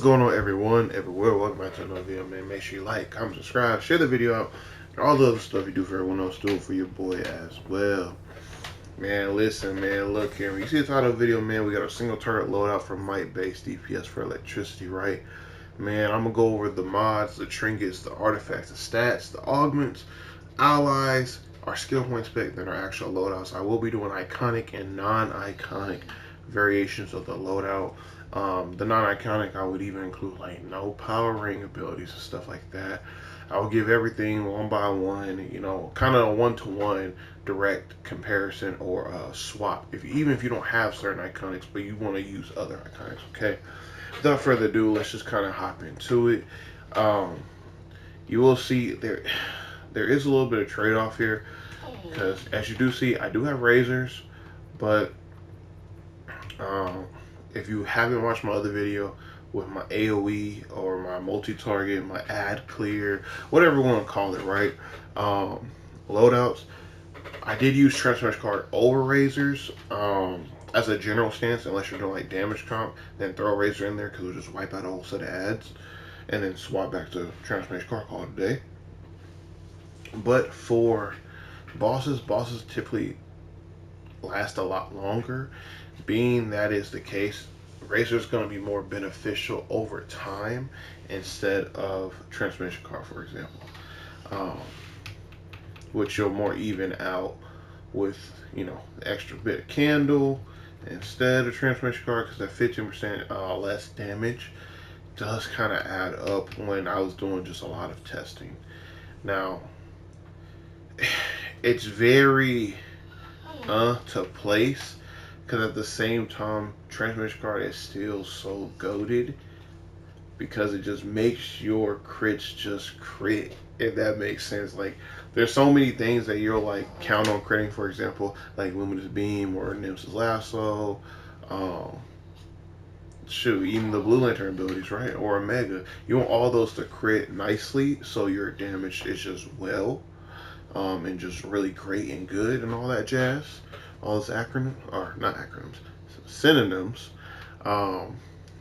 What's going on, everyone, everywhere? Welcome back to another video, man. Make sure you like, comment, subscribe, share the video out, and all the other stuff you do for everyone else, do it for your boy as well. Man, listen, man, look here. When you see the title of the video, man, we got a single target loadout for might-based DPS for electricity, right? Man, I'm gonna go over the mods, the trinkets, the artifacts, the stats, the augments, allies, our skill point spec, then our actual loadouts. I will be doing iconic and non-iconic variations of the loadout. The non-iconic, I would even include like no power ring abilities and stuff like that. I will give everything one by one, kind of a one-to-one direct comparison or swap. Even if you don't have certain iconics, but you want to use other iconics, okay? Without further ado, let's just kind of hop into it. Um, you will see there is a little bit of trade-off here because, as you do see, I do have razors, but um, if you haven't watched my other video with my AoE or my multi-target, my ad clear, whatever you want to call it, right? Loadouts, I did use transformation card over razors as a general stance, unless you're doing like damage comp, then throw a razor in there because it'll just wipe out a whole set of ads, and then swap back to transformation card call it a day. But for bosses typically last a lot longer. Being that is the case, razor is going to be more beneficial over time instead of transformation card, for example, um, which you'll more even out with the extra bit of candle instead of transformation card, because that 15% less damage does kind of add up when I was doing just a lot of testing. Now, it's very to place, because at the same time, transformation card is still so goated because it just makes your crits just crit, if that makes sense. Like, there's so many things that you'll like count on critting, for example, like Luminous Beam or Nemesis Lasso, um, even the Blue Lantern abilities, right? Or Omega. You want all those to crit nicely so your damage is just and just really great and good and all that jazz. All those acronyms, or not acronyms, synonyms, um,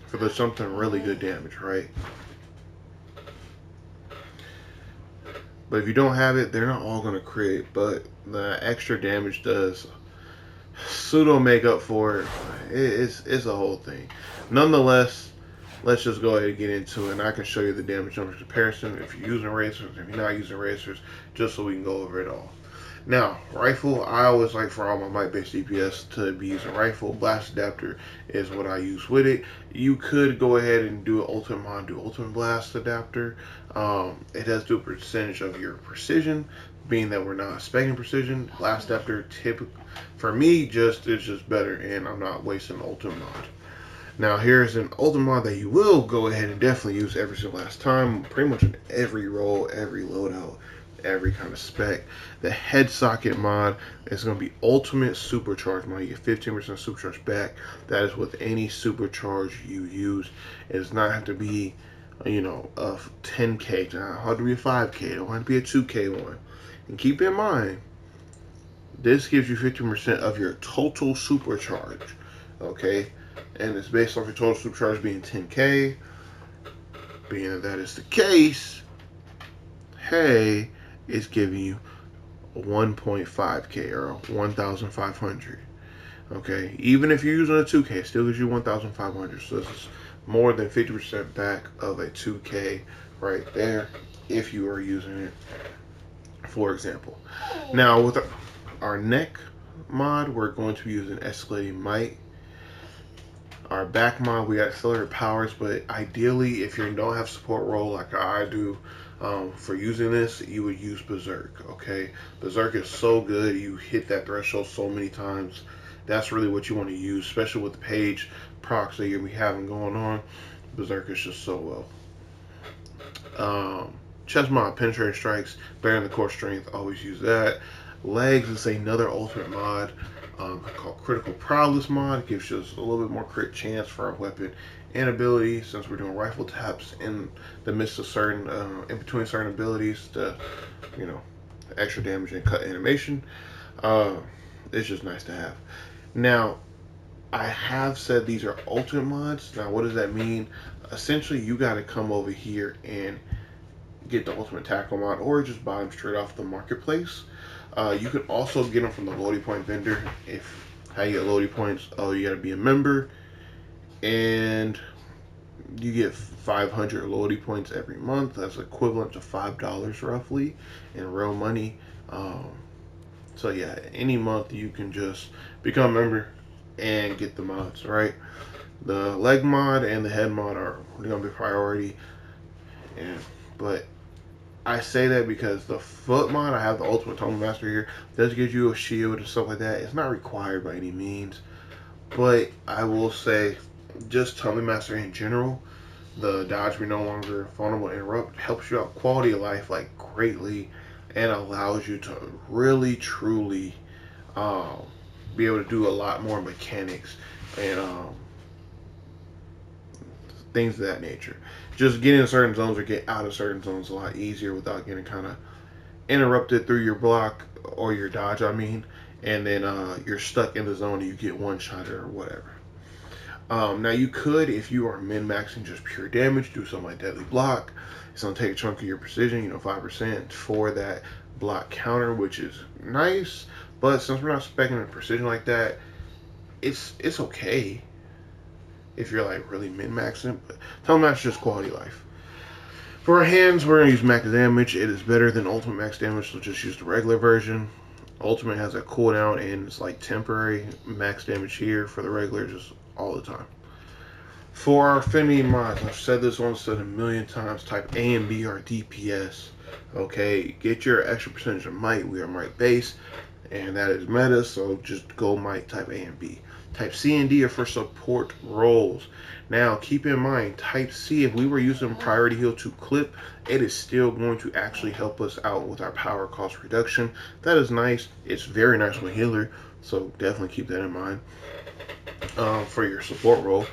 for the something really good damage, right? But if you don't have it, they're not all going to crit, but the extra damage does pseudo make up for it. It's a whole thing. Nonetheless, let's just go ahead and get into it, and I can show you the damage numbers comparison if you're using racers, if you're not using racers, just so we can go over it all. Now, rifle, I always like for all my might-based DPS to be using rifle. Blast adapter is what I use with it. You could go ahead and do an ultimate mod, do ultimate blast adapter. It does do a percentage of your precision, being that we're not expecting precision. Blast adapter, for me, it's just better, and I'm not wasting ultimate mod. Now, here's an ultimate mod that you will go ahead and definitely use every single last time, pretty much in every role, every loadout, every kind of spec. The head socket mod is going to be ultimate supercharge mod. You get 15% supercharge back. That is with any supercharge you use. It does not have to be, a 10k. It does not have to be a 5k. It don't have to be a 2k one. And keep in mind, this gives you 15% of your total supercharge. Okay? And it's based off your total supercharge being 10k. Being that is the case, hey, it's giving you 1.5k or 1,500. Okay, even if you're using a 2k, it still gives you 1,500. So this is more than 50% back of a 2k right there if you are using it, for example. Now, with our neck mod, we're going to be using escalating might. Our back mod, we got accelerated powers, but ideally, if you don't have support role like I do, for using this, you would use Berserk, okay? Berserk is so good. You hit that threshold so many times. That's really what you want to use, especially with the page procs that you're having going on. Berserk is just so well. Chest mod, penetrating strikes, bearing the core strength, always use that. Legs is another ultimate mod called critical prowess mod. It gives us a little bit more crit chance for our weapon and ability, since we're doing rifle taps in the midst of certain, in between certain abilities to, extra damage and cut animation. It's just nice to have. Now, I have said these are ultimate mods. Now, what does that mean? essentially you got to come over here and get the ultimate tackle mod, or just buy them straight off the marketplace. You can also get them from the Loading Point vendor. If how you get Loading Points, oh, you got to be a member, and you get 500 Loading Points every month. That's equivalent to $5 roughly in real money. Um, so yeah, any month you can just become a member and get the mods, right? The leg mod and the head mod are going to be priority, and but I say that because the foot mod, I have the Ultimate Tunnel Master here, does give you a shield and stuff like that. It's not required by any means, but I will say, just Tunnel Master in general, the dodge be no longer vulnerable interrupt helps you out quality of life like greatly, and allows you to really truly um, be able to do a lot more mechanics and things of that nature. Just get in certain zones or get out of certain zones a lot easier without getting kind of interrupted through your block or your dodge, I mean, and then you're stuck in the zone and you get one shot or whatever. Now you could, if you are min-maxing just pure damage, do something like Deadly Block. It's gonna take a chunk of your precision, 5% for that block counter, which is nice. But since we're not specing precision like that, it's okay if you're like really min-maxing. But Tunnel Master is just quality life. For our hands, we're gonna use max damage. It is better than ultimate max damage, so just use the regular version. Ultimate has a cooldown and it's like temporary max damage here. For the regular, just all the time. For our affinity mods, I've said this once a million times, type A and B are DPS. Okay, get your extra percentage of might. We are might base, and that is meta, so just go might, type A and B. Type C and D are for support roles. Now, keep in mind, type C, if we were using priority heal to clip, it is still going to actually help us out with our power cost reduction. That is nice. It's very nice with healer, so definitely keep that in mind for your support role.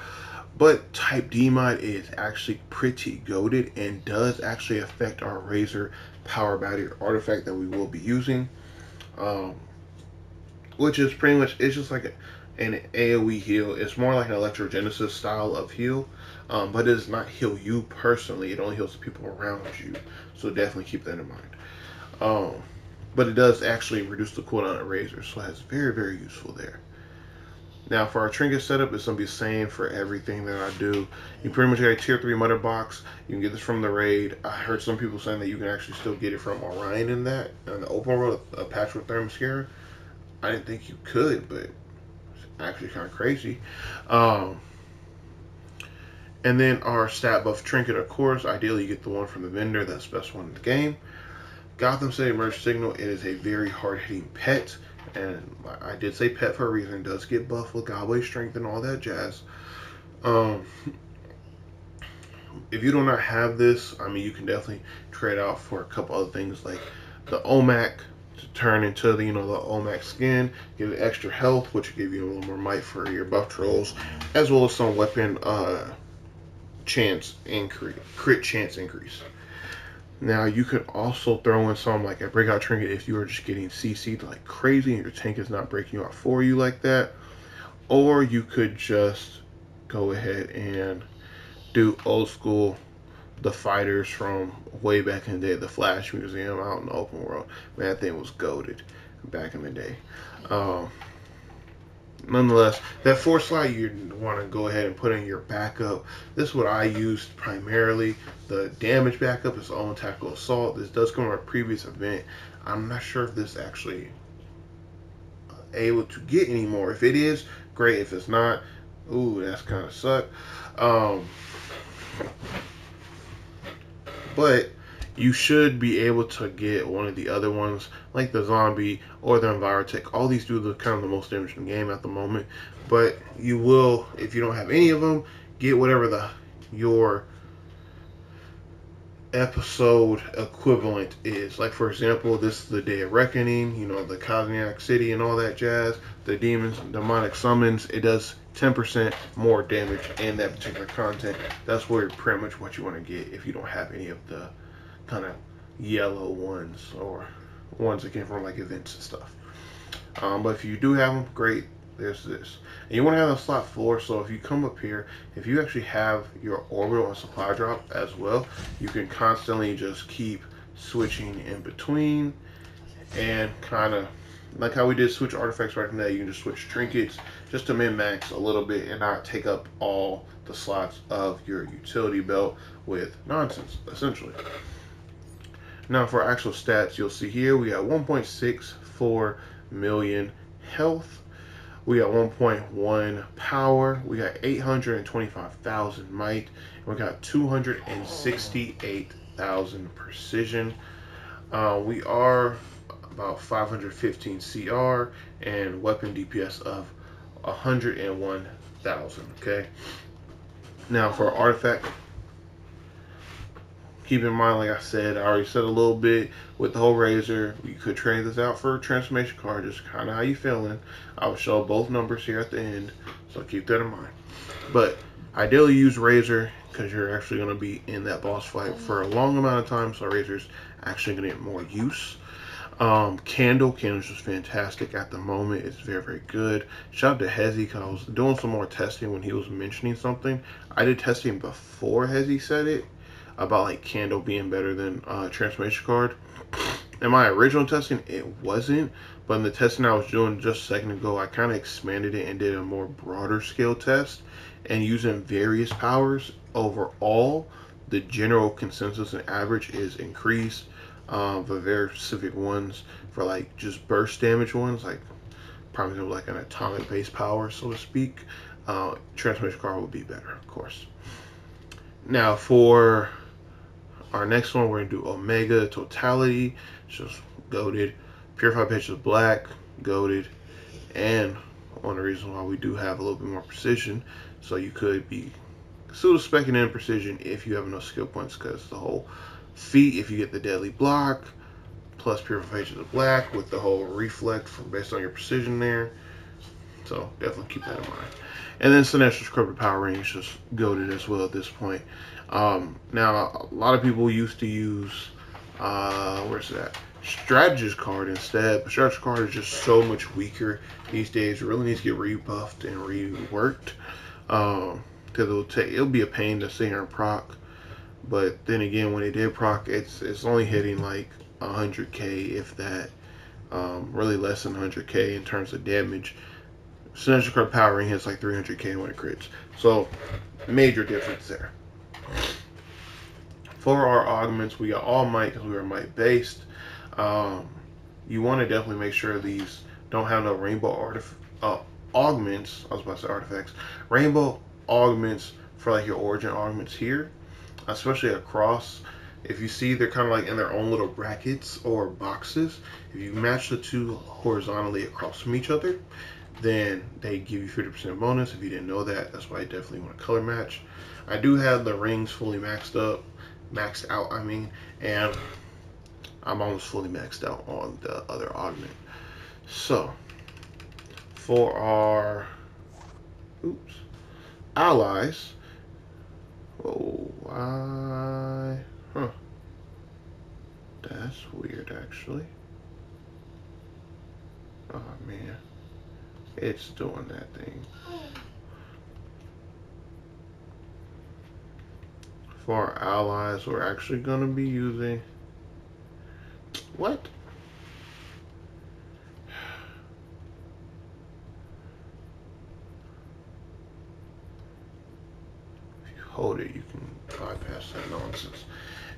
But type D mod is actually pretty goated and does actually affect our Razor power battery artifact that we will be using. Which is pretty much, it's just like an AoE heal. It's more like an Electrogenesis style of heal, but it does not heal you personally. It only heals the people around you. So definitely keep that in mind. But it does actually reduce the cooldown of Razor, so that's very, very useful there. Now for our trinket setup, it's going to be the same for everything that I do. You pretty much get a tier 3 mother box. You can get this from the raid. I heard some people saying that you can actually still get it from Orion in that, in the open world, a patch with Thermoscara. I didn't think you could, but it's actually kind of crazy. And then our stat buff trinket, of course. Ideally, you get the one from the vendor. That's the best one in the game. Gotham City Merge Signal. It is a very hard-hitting pet. And I did say pet for a reason. It does get buffed with Godway Strength and all that jazz. If you do not have this, I mean, you can definitely trade out for a couple other things like the OMAC to turn into the, the OMAC skin, give it extra health, which will give you a little more might for your buff trolls, as well as some weapon chance increase, crit chance increase. Now, you could also throw in something like a breakout trinket if you are just getting CC'd like crazy and your tank is not breaking out for you like that. Or you could just go ahead and do old school, the fighters from way back in the day, the Flash Museum out in the open world. Man, that thing was goated back in the day. Nonetheless, that 4 slot you want to go ahead and put in your backup. This is what I used primarily. The damage backup is Own Tactical Assault. This does come from a previous event. I'm not sure if this actually able to get anymore. If it is, great. If it's not, ooh, that's kind of suck. But you should be able to get one of the other ones, like the Zombie or the Envirotech. All these do the kind of the most damage in the game at the moment. But you will, if you don't have any of them, get whatever your episode equivalent is. Like, for example, this is the Day of Reckoning, the Cosmic City and all that jazz. The demonic summons, it does 10% more damage in that particular content. That's pretty much what you want to get if you don't have any of the kind of yellow ones or ones that came from like events and stuff. But if you do have them, great. there's this. And you want to have a slot 4, so if you come up here, if you actually have your orbital and supply drop as well, you can constantly just keep switching in between, and kind of like how we did switch artifacts right now, you can just switch trinkets just to min-max a little bit and not take up all the slots of your utility belt with nonsense, essentially. Now for actual stats, you'll see here we got 1.64 million health, we got 1.1 power, we got 825,000 might, and we got 268,000 precision. We are about 515 CR and weapon DPS of 101,000. Okay. Now for artifact, keep in mind, like I said, I already said a little bit with the whole razor. You could trade this out for a transformation card, just kind of how you feeling. I will show both numbers here at the end, so keep that in mind. But ideally use razor because you're actually going to be in that boss fight for a long amount of time, so razor's actually going to get more use. Candle's just fantastic at the moment. It's very, very good. Shout out to Hezi because I was doing some more testing when he was mentioning something. I did testing before Hezi said it about like Candle being better than transformation card. In my original testing, it wasn't, but in the testing I was doing just a second ago, I kind of expanded it and did a more broader scale test, and using various powers overall, the general consensus and average is increased. For very specific ones, for like just burst damage ones, like probably like an atomic based power, so to speak, transformation card would be better, of course. Now for our next one, we're gonna do Omega Totality, just goated. Purified Pitches Black, goated, and one of the reasons why we do have a little bit more precision, so you could be pseudo specking in precision if you have enough skill points, because the whole feat, if you get the deadly block plus purification of black with the whole reflect from based on your precision there, so definitely keep that in mind. And then Sinestra's corporate power range just goated as well at this point. Now a lot of people used to use where's that strategist card instead, but strategist card is just so much weaker these days. It really needs to get rebuffed and reworked, because it'll be a pain to sit here and proc. But then again, when it did proc, it's only hitting like 100k, if that, really less than 100k in terms of damage. Synergy card powering hits like 300k when it crits, so major difference there. For our augments, we got all might because we are might based. You want to definitely make sure these don't have no rainbow augments. I was about to say artifacts. Rainbow augments for like your origin augments here, especially across. If you see, they're kind of like in their own little brackets or boxes. If you match the two horizontally across from each other, then they give you 50% bonus. If you didn't know that, that's why I definitely want to color match. I do have the rings fully maxed out, I mean, and I'm almost fully maxed out on the other augment. So for our allies, that's weird actually. Oh man, it's doing that thing. For our allies, we're actually going to be using what? If you hold it, you can bypass that nonsense.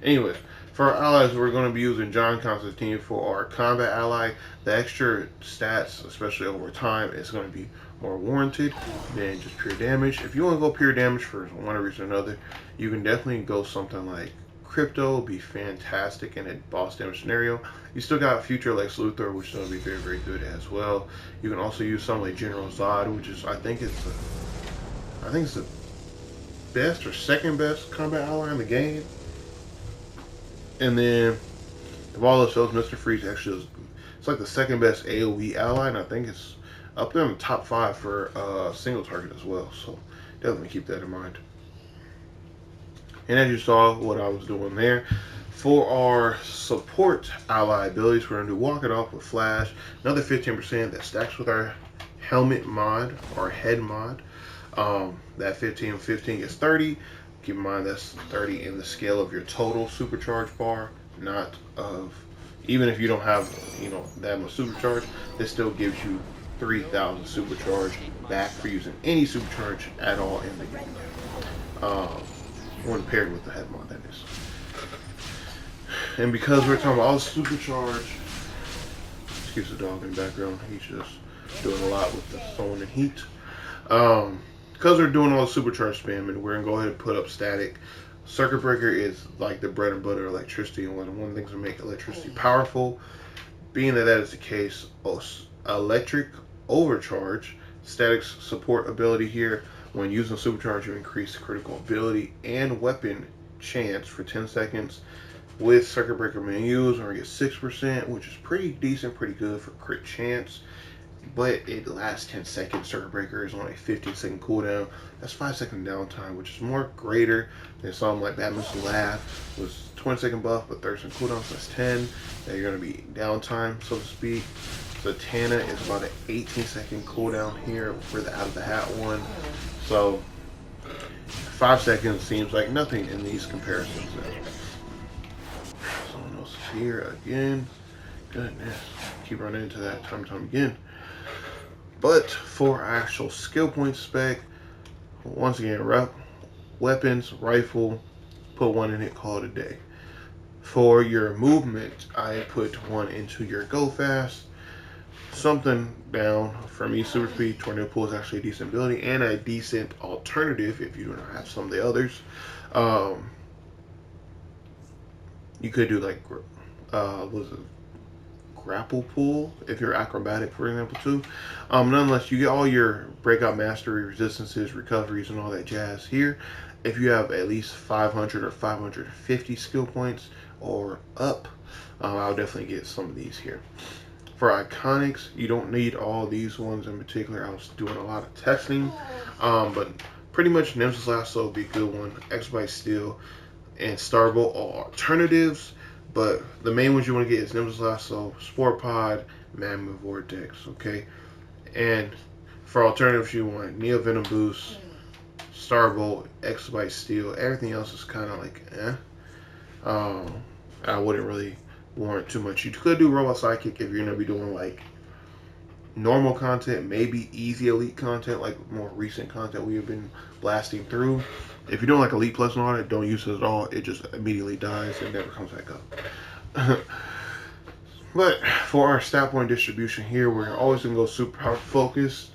Anyways, for our allies, we're going to be using John Constantine. For our combat ally, the extra stats, especially over time, is going to be more warranted than just pure damage. If you want to go pure damage for one reason or another, you can definitely go something like Crypto, be fantastic in a boss damage scenario. You still got Future Lex Luthor, which is going to be very, very good as well. You can also use something like General Zod, which is, I think it's the best or second best combat ally in the game. And then, of all the shows, Mr. Freeze actually it's like the second best AoE ally, and I think it's up there in the top 5 for single target as well. So definitely keep that in mind. And as you saw what I was doing there, for our support ally abilities, we're going to do Walk It Off with Flash, another 15% that stacks with our helmet mod or head mod. That 15 is 30. Keep in mind that's 30 in the scale of your total supercharge bar, not of, even if you don't have, that much supercharge, this still gives you 3,000 supercharge back for using any supercharge at all in the game. When paired with the head mod, that is. And because we're talking about all supercharge, excuse the dog in the background, he's just doing a lot with the sun and heat. Because we're doing all the supercharge spam, and we're gonna go ahead and put up static. Circuit breaker is like the bread and butter of electricity, and one of the things that make electricity powerful. Being that is the case, electric overcharge, static support ability here. When using supercharge, you increase critical ability and weapon chance for 10 seconds. With circuit breaker menus, we're gonna get 6%, which is pretty decent, pretty good for crit chance. But it lasts 10 seconds. Circuit breaker is on a 15-second cooldown. That's 5-second downtime, which is more greater than something like Batman's Laugh was 20-second buff, but 30-second cooldown, so that's 10. Now you're gonna be downtime, so to speak. Zatanna is about an 18-second cooldown here for the out of the hat one. So 5 seconds seems like nothing in these comparisons. Someone else is here again. Goodness, keep running into that time and time again. But for actual skill point spec, once again, weapons, rifle, put 1 in it, call it a day. For your movement, I put 1 into your go fast. Something down for me, super speed, tornado pull is actually a decent ability and a decent alternative if you do not have some of the others. You could do like, grapple pull if you're acrobatic, for example, too. Nonetheless, you get all your breakout mastery, resistances, recoveries, and all that jazz here. If you have at least 500 or 550 skill points or up, I'll definitely get some of these here. For iconics, you don't need all these ones in particular. I was doing a lot of testing, but pretty much Nemesis Lasso would be a good one. Exabyte Steel and Starbolt are alternatives, but the main ones you want to get is Nemesis Lasso, Sport Pod, Magma Vortex, okay? And for alternatives, you want Neo Venom Boost, Starbolt, Exabyte Steel. Everything else is kind of like, I wouldn't really warrant too much. You could do Robot Sidekick if you're going to be doing like normal content, maybe easy elite content, like more recent content we have been blasting through. If you're doing like Elite Plus and all that, don't use it at all. It just immediately dies and never comes back up. But for our stat point distribution here, we're always going to go super power focused.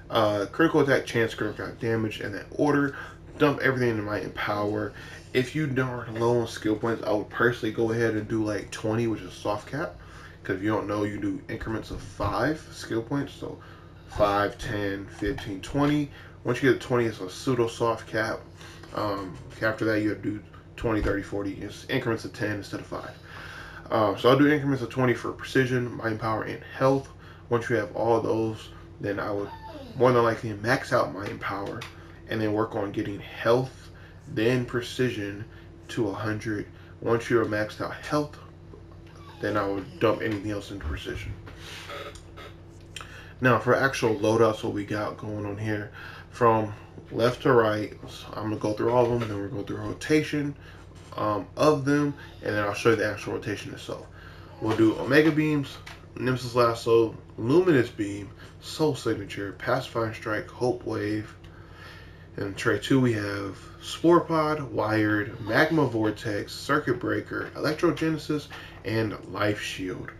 Critical attack, chance, critical attack, damage, in that order. Dump everything into might and power. If you are low on skill points, I would personally go ahead and do like 20, which is soft cap. Because if you don't know, you do increments of 5 skill points. So 5, 10, 15, 20. Once you get to 20, it's a pseudo soft cap. After that, you have to do 20, 30, 40. It's increments of 10 instead of 5. So I'll do increments of 20 for precision, mind, power, and health. Once you have all those, then I would more than likely max out mind, power, and then work on getting health, then precision to 100. Once you're maxed out health, then I would dump anything else into precision. Now for actual loadouts, what we got going on here, from left to right, I'm going to go through all of them, then we're going to go through rotation of them, and then I'll show you the actual rotation itself. We'll do Omega Beams, Nemesis Lasso, Luminous Beam, Soul Signature, Pacifying Strike, Hope Wave. In tray 2 we have Spore Pod, Wired, Magma Vortex, Circuit Breaker, Electrogenesis, and Life Shield.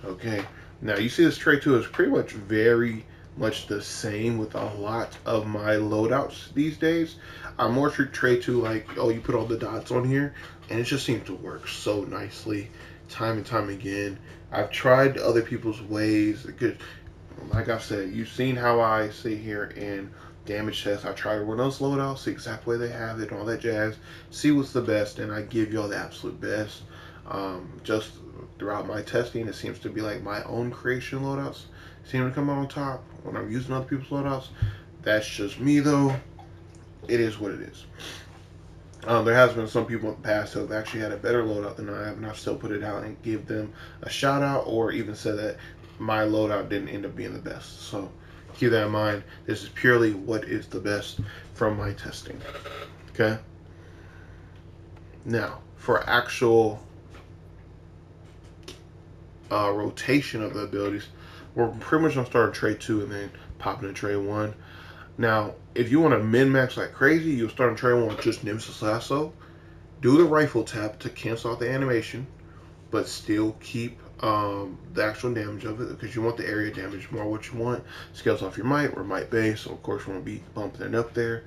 Okay, now you see this tray 2 is pretty much very much the same with a lot of my loadouts these days. I'm more treat tray 2 like, oh, you put all the dots on here, and it just seems to work so nicely time and time again. I've tried other people's ways. Like I've said, you've seen how I sit here and damage test. I try to run those loadouts, see exactly where they have it, and all that jazz, see what's the best, and I give y'all the absolute best. Just throughout my testing, it seems to be like my own creation loadouts seem to come out on top when I'm using other people's loadouts. That's just me though. It is what it is. There has been some people in the past who have actually had a better loadout than I have, and I've still put it out and give them a shout out, or even said that my loadout didn't end up being the best. So keep that in mind. This is purely what is the best from my testing. Okay. Now, for actual rotation of the abilities, we're pretty much gonna start at trade 2 and then pop into trade 1. Now, if you want to min-max like crazy, you'll start on trade 1 with just Nemesis Lasso. Do the rifle tap to cancel out the animation, but still keep the actual damage of it, because you want the area damage more. What you want scales off your might or might base, so of course you want to be bumping it up there.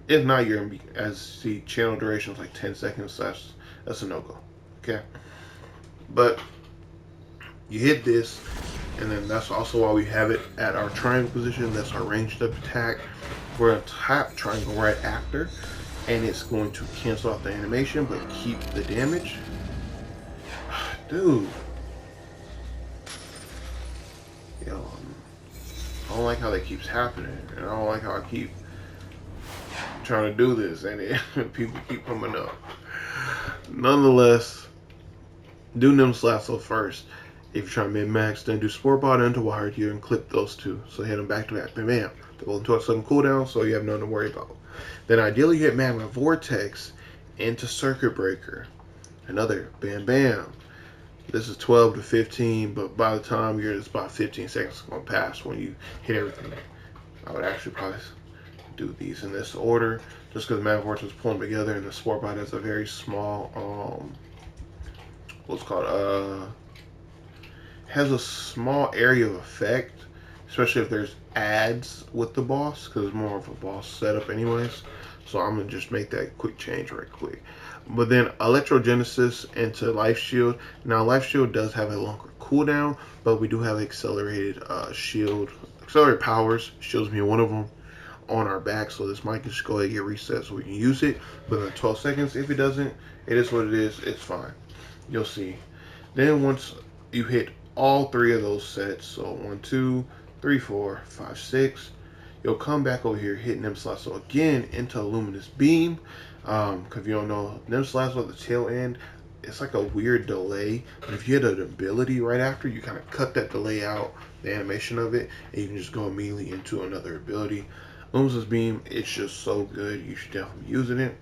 If not, you're gonna be, as the channel duration is like 10 seconds, that's a no-go. Okay, but you hit this, and then that's also why we have it at our triangle position. That's our ranged up attack. We're gonna tap triangle right after, and it's going to cancel out the animation but keep the damage. Dude, yo, I don't like how that keeps happening, and I don't like how I keep trying to do this and people keep coming up. Nonetheless, do Nemesis Lasso first. If you're trying to min-max, then do Sport Bot into Wired here and clip those two. So hit them back to back. Bam, bam. They go into a sudden cooldown, so you have nothing to worry about. Then ideally you hit Magma Vortex into Circuit Breaker. Another bam, bam. This is 12 to 15, but by the time it's about 15 seconds going to pass when you hit everything. I would actually probably do these in this order, just because Magma Vortex is pulling together, and the Sport Bot has a very small, what's called, has a small area of effect, especially if there's ads with the boss, because it's more of a boss setup anyways. So I'm gonna just make that quick change right quick. But then Electrogenesis into Life Shield. Now Life Shield does have a longer cooldown, but we do have accelerated accelerated powers. Shields me one of them on our back, so this might just go ahead and get reset so we can use it within 12 seconds. If it doesn't, it is what it is. It's fine. You'll see. Then once you hit all 3 of those sets, so 1, 2, 3, 4, 5, 6, you'll come back over here, hit Nemesis Lasso again into a Luminous Beam. If you don't know, Nemesis Lasso at the tail end, it's like a weird delay, but if you hit an ability right after, you kind of cut that delay out, the animation of it, and you can just go immediately into another ability. Luminous Beam, it's just so good. You should definitely be using it.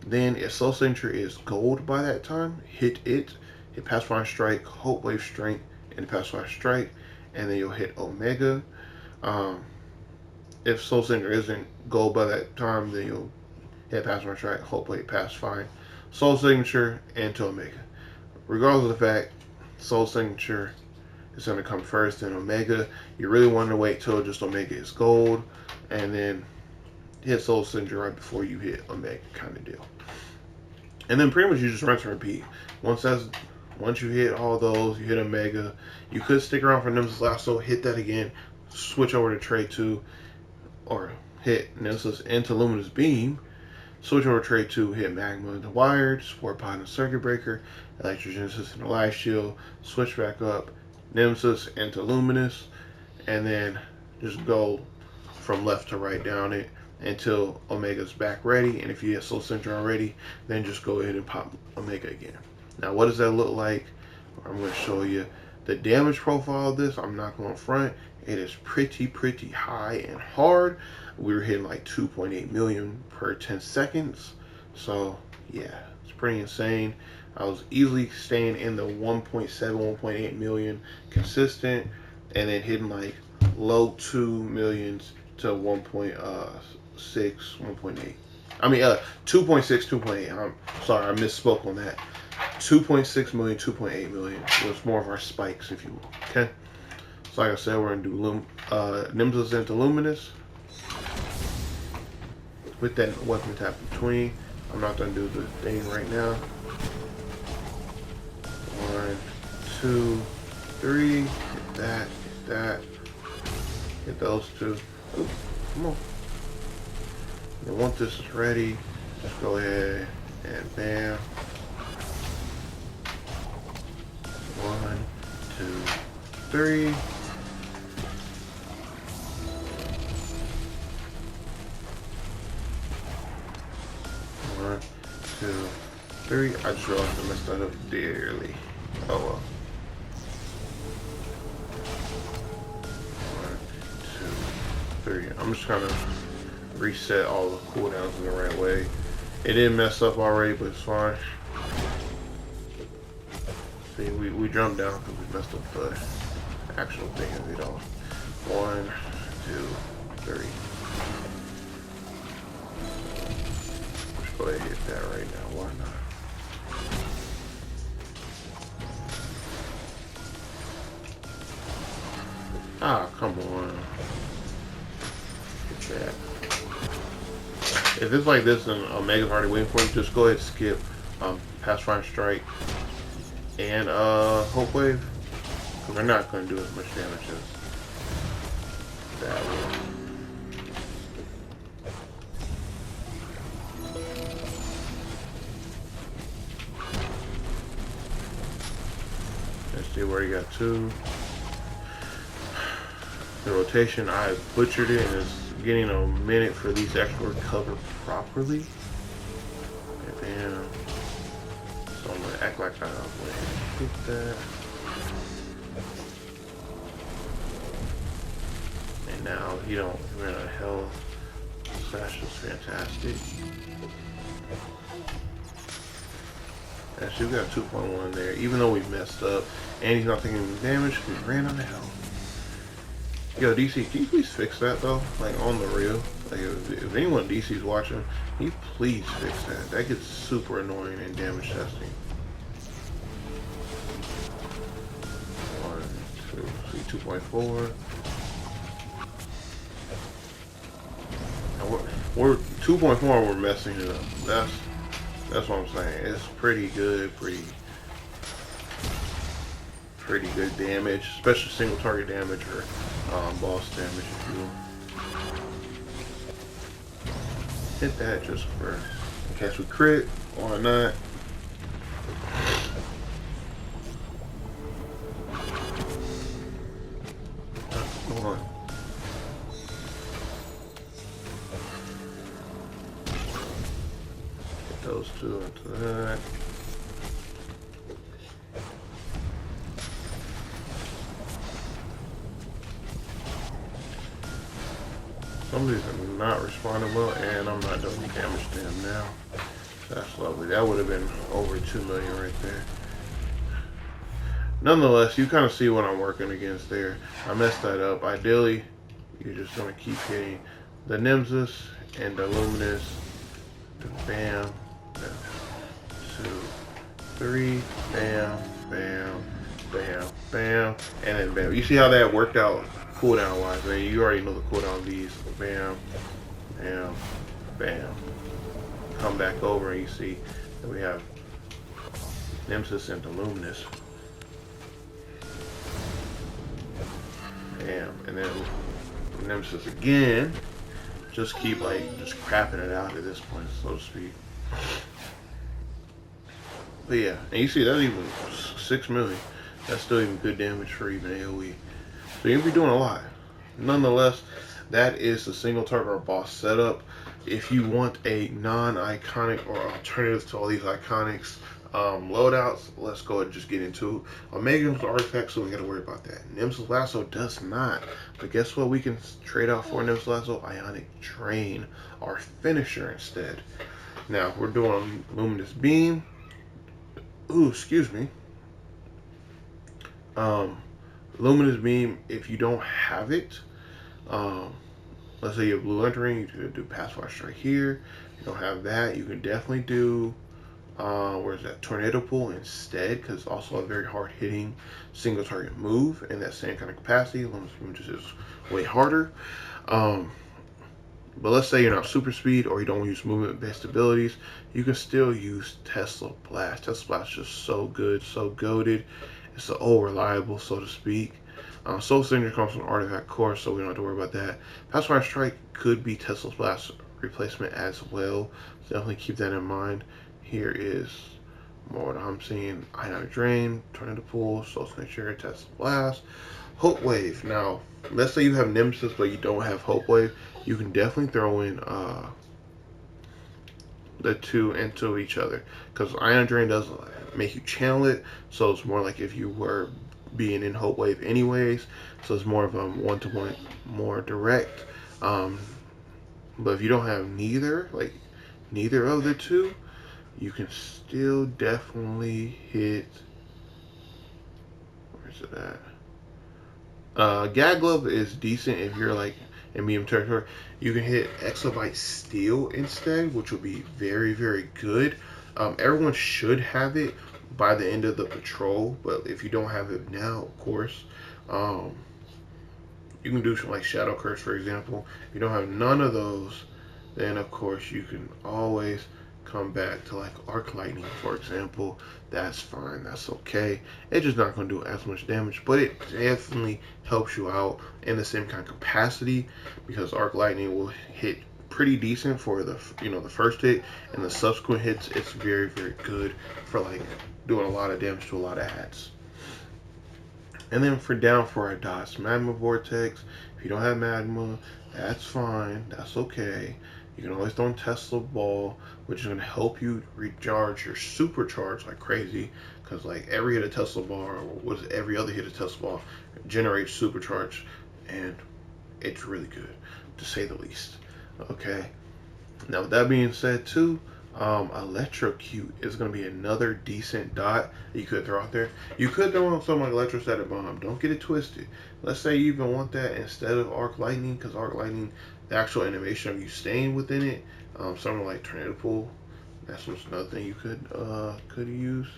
Then if Soul Signature is gold by that time, hit it, hit Pacifying Strike, Hope Wave Strength, and Pacifying Strike, and then you'll hit Omega. If Soul Signature isn't gold by that time, then you'll hit Pacifying Strike, Hope Wave, Pacifying, Soul Signature, and to Omega. Regardless of the fact, Soul Signature is going to come first, then Omega. You really want to wait till just Omega is gold, and then hit Soul Signature right before you hit Omega, kind of deal. And then pretty much you just rinse and repeat. Once you hit all those, you hit Omega. You could stick around for Nemesis Lasso, hit that again, switch over to Trade 2, or hit Nemesis into Luminous Beam, switch over to Trade 2, hit Magma into Wired, Sport Pod and Circuit Breaker, Electrogenesis into Life Shield, switch back up, Nemesis into Luminous, and then just go from left to right down it until Omega's back ready. And if you hit Soul Signature already, then just go ahead and pop Omega again. Now what does that look like? I'm going to show you the damage profile of this. I'm not going to front. It is pretty high and hard. We were hitting like 2.8 million per 10 seconds. So yeah, it's pretty insane. I was easily staying in the 1.7, 1.8 million consistent, and then hitting like low 2 millions to 1.6, 1.8. I mean, 2.6, 2.8. I'm sorry, I misspoke on that. 2.6 million, 2.8 million. It was more of our spikes, if you will. Okay. So like I said, we're gonna do Nemesis into Luminous with that weapon tap between. I'm not gonna do the thing right now. 1, 2, 3. Hit that. Hit that. Hit those 2. Ooh, come on. And once this is ready, just go ahead and bam. 1, 2, 3. One, 2, 3. I just realized I messed that up dearly. Oh well. I'm just kind of reset all the cooldowns in the right way. It didn't mess up already, but it's fine. See, we jumped down because we messed up the actual thing of it all. 1, 2, 3. Let's go ahead and hit that right now. Why not? Ah, come on. Get that. If it's like this and Omega's already waiting for you, just go ahead and skip Pacifier Strike and Hope Wave. Because they're not going to do as much damage as that one. Let's see where you got 2. The rotation, I butchered it, and it's getting a minute for these to actually recover properly. And then, so I'm gonna act like I went and hit that. And now he don't run out of health. Slash is fantastic. Actually, we got 2.1 there, even though we messed up, and he's not taking damage because he ran out of health. Yo, DC, can you please fix that though? Like on the real. Like if anyone DC's watching, can you please fix that? That gets super annoying in damage testing. 1, 2, see 2.4. And we're 2.4. We're messing it up. That's what I'm saying. It's pretty good, pretty good damage, especially single target damage or boss damage if you will. Hit that just for in case we crit or not. Come on. Get those 2 into that. Somebody's not responding well, and I'm not doing damage to him now. That's lovely. That would have been over 2 million right there. Nonetheless, you kind of see what I'm working against there. I messed that up. Ideally, you're just going to keep hitting the Nemesis and the Luminous. Bam, bam, 2, 3, bam, bam, bam, bam, and then bam. You see how that worked out cooldown wise, man? You already know the cooldown of these. Bam, bam, bam. Come back over and you see that we have Nemesis and the Luminous. Bam, and then Nemesis again. Just keep just crapping it out at this point, so to speak. But yeah, and you see that's even 6 million. That's still even good damage for even AoE. So you'll be doing a lot. Nonetheless, that is the single target or boss setup. If you want a non-iconic or alternative to all these iconics loadouts, let's go ahead and just get into it. Omega's artifact, so we gotta worry about that. Nemesis Lasso does not. But guess what we can trade out for Nemesis Lasso? Ionic Drain, our finisher instead. Now, we're doing Luminous Beam. Ooh, excuse me. Luminous Beam, if you don't have it, let's say you have Blue Lantern, you could do Pacifier Strike here. You don't have that, you can definitely do where's that, Tornado Pool instead, because it's also a very hard hitting single target move in that same kind of capacity. Luminous Beam just is way harder. But let's say you're not super speed or you don't use movement based abilities, you can still use Tesla Blast. Tesla Blast is just so good, so goated. It's so reliable, so to speak. Soul Signature comes from Artifact Core, so we don't have to worry about that. Pacifier Strike could be Tesla's Blast replacement as well. So definitely keep that in mind. Here is more what I'm seeing. Ionic Drain, Tornado Pool, Soul Signature, Tesla Blast, Hope Wave. Now, let's say you have Nemesis, but you don't have Hope Wave. You can definitely throw in the 2 into each other, because Ion Drain does make you channel it, so it's more like if you were being in Hope Wave anyways, so it's more of a one-to-one, more direct. Um, but if you don't have neither, like neither of the two, you can still definitely hit. Where's it at? Gag glove is decent if you're like in medium territory. You can hit exabyte steel instead, which will be very, very good. Everyone should have it by the end of the patrol, but if you don't have it now, of course, um, you can do something like Shadow Curse, for example. If you don't have none of those, then of course you can always come back to like Arc Lightning, for example. That's fine, that's okay. It's just not going to do as much damage, but it definitely helps you out in the same kind of capacity, because Arc Lightning will hit pretty decent for the the first hit, and the subsequent hits it's very, very good for like doing a lot of damage to a lot of hats. And then for down for our dots, Magma Vortex. If you don't have Magma, that's fine. That's okay. You can always throw in Tesla Ball, which is going to help you recharge your supercharge like crazy. Because like every hit of Tesla Ball, or what is it, every other hit of Tesla Ball, generates supercharge. And it's really good, to say the least. Okay. Now with that being said too, Electrocute is going to be another decent dot that you could throw out there. You could throw on something like Electrostatic Bomb. Don't get it twisted. Let's say you even want that instead of Arc Lightning, because Arc Lightning, the actual animation of you staying within it, something like Tornado Pool, that's just another thing you could use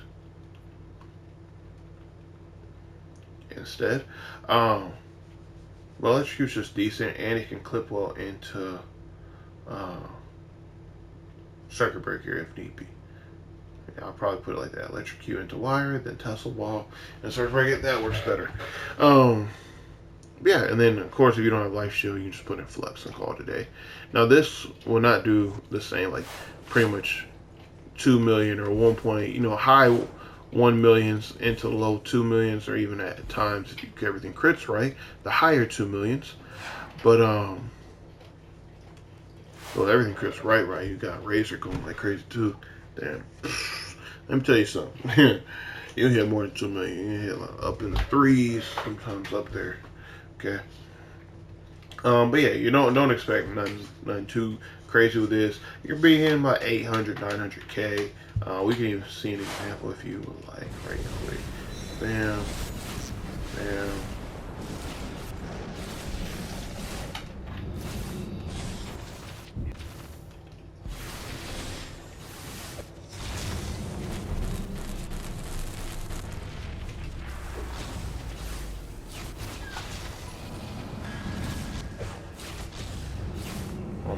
instead. But Electrocute's just decent, and it can clip well into Circuit Breaker if need be. Yeah, I'll probably put it like that. Electrocute into Wire, then Tesla Ball, and Circuit Breaker. That works better. Yeah, and then of course if you don't have Life Shield, you can just put in Flex and call it a day. Now this will not do the same, like pretty much 2 million or 1 point, high 1 millions into low 2 millions, or even at times if you get everything crits right, the higher 2 millions. But well, everything crits right. You got Razor going like crazy too. Damn. Let me tell you something. You'll hit more than 2 million. You hit like up in the threes, sometimes up there. Okay. But yeah, you don't expect nothing too crazy with this. You're being hitting about 800, 900k. We can even see an example if you would like, right quick. Bam, bam.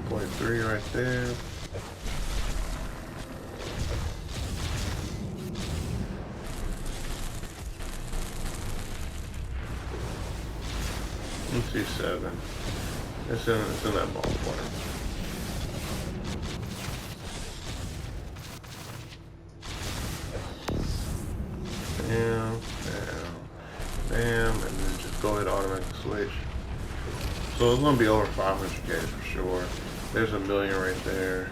1.3 right there. Let's see, 7. It's in that ballpark. Bam, bam, bam, and then just go ahead and automatically switch. So it's gonna be over 500k for sure. There's a million right there.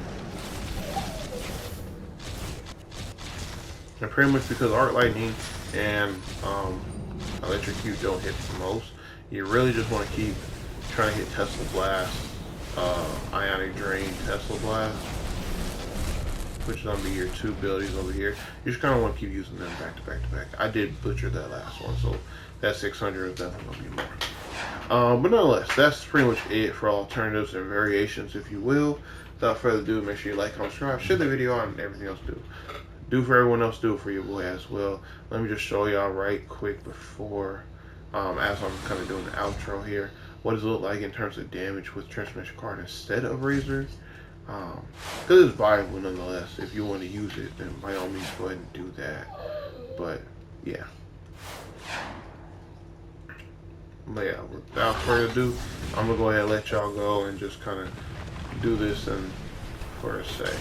And pretty much because Arc Lightning and Electrocute don't hit the most, you really just want to keep trying to hit Tesla Blast, Ionic Drain, Tesla Blast, which is going to be your 2 abilities over here. You just kind of want to keep using them back to back to back. I did butcher that last one, so that 600 is definitely going to be more. But nonetheless, that's pretty much it for alternatives and variations, if you will. Without further ado, make sure you like, comment, subscribe, share the video out, and everything else do. Do for everyone else, do it for your boy as well. Let me just show y'all right quick before, as I'm kind of doing the outro here, what does it look like in terms of damage with Transformation Card instead of Razor. Because it's viable nonetheless. If you want to use it, then by all means go ahead and do that. But yeah. But yeah, without further ado, I'm gonna go ahead and let y'all go and just kind of do this and for a sec.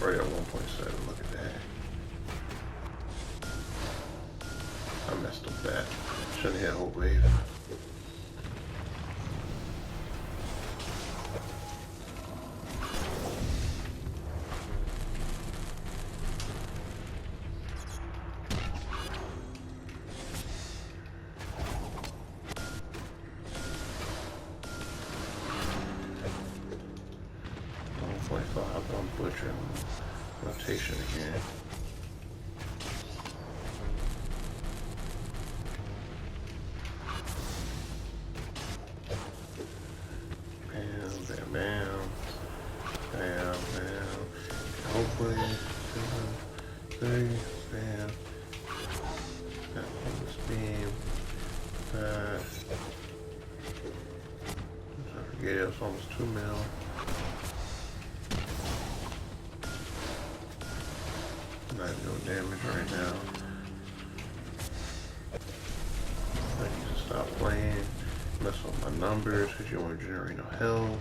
Right at 1.7, look at that. That shouldn't hit whole wave. I'm butchering rotation again. Bam, bam, bam, bam, bam. Hopefully, 2, 3, bam. That one speed. That. I forget it was almost 2 mil. Not no damage right now. I need to stop playing, mess with my numbers because you don't want to generate no health.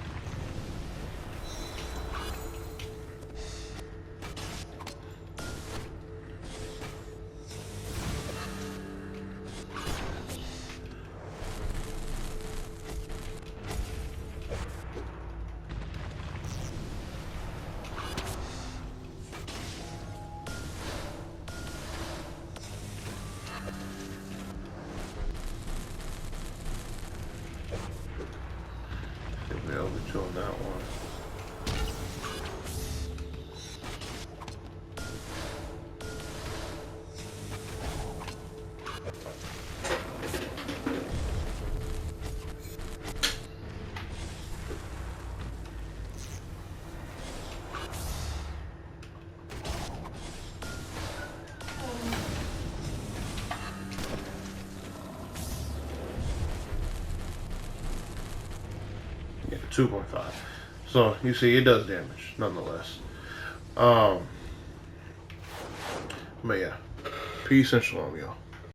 Over to on that one. Yeah, 2.5. So you see, it does damage nonetheless. But yeah, peace and shalom, y'all.